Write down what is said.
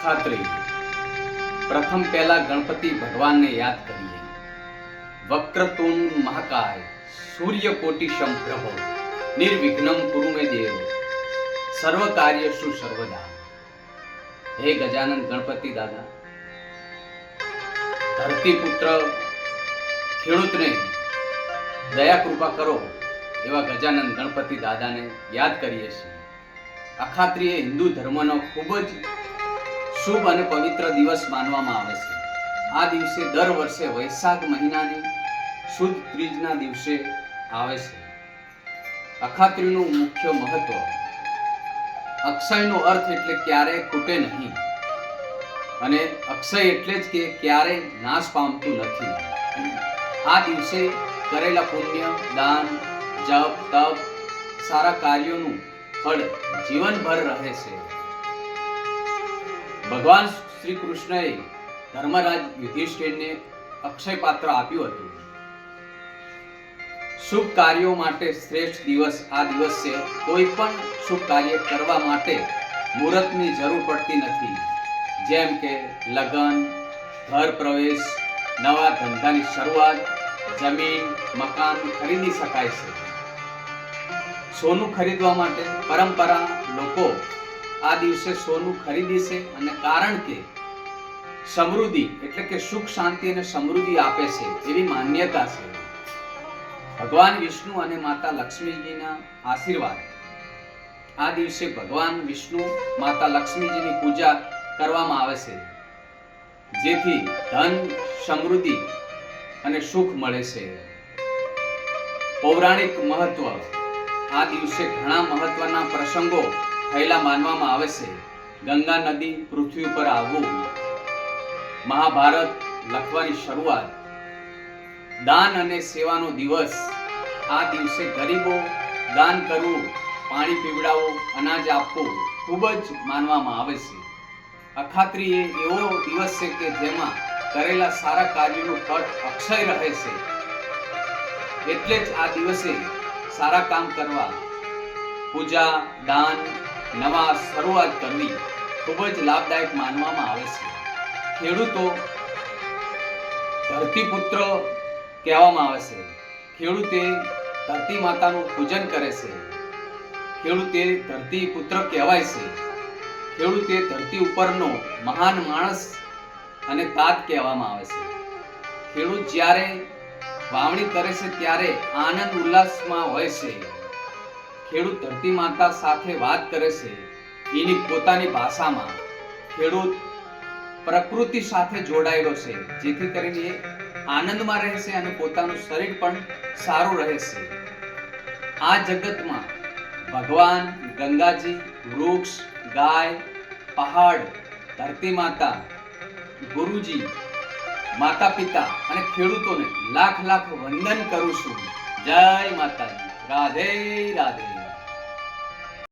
ખાતરી પ્રથમ પહેલા ગણપતિ ભગવાનને યાદ કરીએ. વક્રતુંડ મહાકાય સૂર્યકોટિ સમપ્રભ નિર્વિઘ્નમ કુરુ મે દેવ સર્વ કાર્યસુ સર્વદા. હે ગજાનંદ ગણપતિ દાદા, ધરતીપુત્ર ખેડૂતને દયા કૃપા કરો એવા ગજાનંદ ગણપતિ દાદાને યાદ કરીએ છીએ. અખાત્રીય હિન્દુ ધર્મનો ખૂબ જ શુભ અને પવિત્ર દિવસ માનવામાં આવે છે. આ દિવસે દર વર્ષે વૈશાખ મહિનાની સુદ ત્રીજના દિવસે આવે છે. અખાત્રીનું મુખ્ય મહત્વ, અક્ષયનો અર્થ એટલે ક્યારેય ખૂટે નહીં, અને અક્ષય એટલે જ કે ક્યારેય નાશ પામતું નથી. આ દિવસે કરેલા પુણ્ય, દાન, જપ, તપ, સારા કાર્યોનું ફળ જીવનભર રહે છે. ભગવાન શ્રી કૃષ્ણએ ધર્મરાજ યુધિષ્ઠિરને અક્ષય પાત્ર આપ્યું હતું. શુભ કાર્યો માટે શ્રેષ્ઠ દિવસ આ દિવસ છે. કોઈ પણ શુભ કાર્ય કરવા માટે મુહૂર્તની જરૂર પડતી નથી. જેમ કે લગ્ન, ઘર પ્રવેશ, નવા ધંધાની શરૂઆત, જમીન, મકાન ખરીદી શકાય છે. સોનું ખરીદવા માટે પરંપરા લોકો આ દિવસે સોનું ખરીદે છે, અને કારણ કે સમૃદ્ધિ એટલે કે સુખ, શાંતિ અને સમૃદ્ધિ આપે છે એવી માન્યતા છે. ભગવાન વિષ્ણુ અને માતા લક્ષ્મીજીના આશીર્વાદ. આ દિવસે ભગવાન વિષ્ણુ, માતા લક્ષ્મીજીની પૂજા કરવામાં આવે છે, જેથી ધન, સમૃદ્ધિ અને સુખ મળે છે. પૌરાણિક મહત્વ. આ દિવસે ઘણા મહત્વના પ્રસંગો થયેલા માનવામાં આવે છે. ગંગા નદી પૃથ્વી ઉપર આવવું, મહાભારત લખવાની શરૂઆત, દાન અને સેવાનો દિવસ. આ દિવસે ગરીબો દાન કરવું, પાણી પીવડાવવું, અનાજ આપવું ખૂબ જ માનવામાં આવે છે. અખાત્રી એ એવો દિવસ છે કે જેમાં કરેલા સારા કાર્યોનું ફળ અક્ષય રહે છે. એટલે જ આ દિવસે સારા કામ કરવા, પૂજા, દાન, નવા શરૂઆત કરવી ખૂબ જ લાભદાયક માનવામાં આવે છે. ખેડૂતો ધરતીપુત્ર કહેવામાં આવે છે. ખેડૂતે ધરતી માતાનું પૂજન કરે છે. ખેડૂતે ધરતી પુત્ર કહેવાય છે. ખેડૂતે ધરતી ઉપરનો મહાન માણસ અને તાત કહેવામાં આવે છે. ખેડૂત જ્યારે વાવણી કરે છે ત્યારે આનંદ ઉલ્લાસમાં હોય છે. ખેડૂત ધરતી માતા સાથે વાત કરે છે એની પોતાની ભાષામાં. ખેડૂત પ્રકૃતિ સાથે જોડાયેલો છે, જેથી કરીને એ આનંદમાં રહે છે અને પોતાનું શરીર પણ સારું રહે છે. આ જગતમાં ભગવાન, ગંગાજી, વૃક્ષ, ગાય, પહાડ, ધરતી માતા, ગુરુજી, માતા પિતા અને ખેડૂતોને લાખ લાખ વંદન કરું છું. જય માતાજી. રાધે રાધે.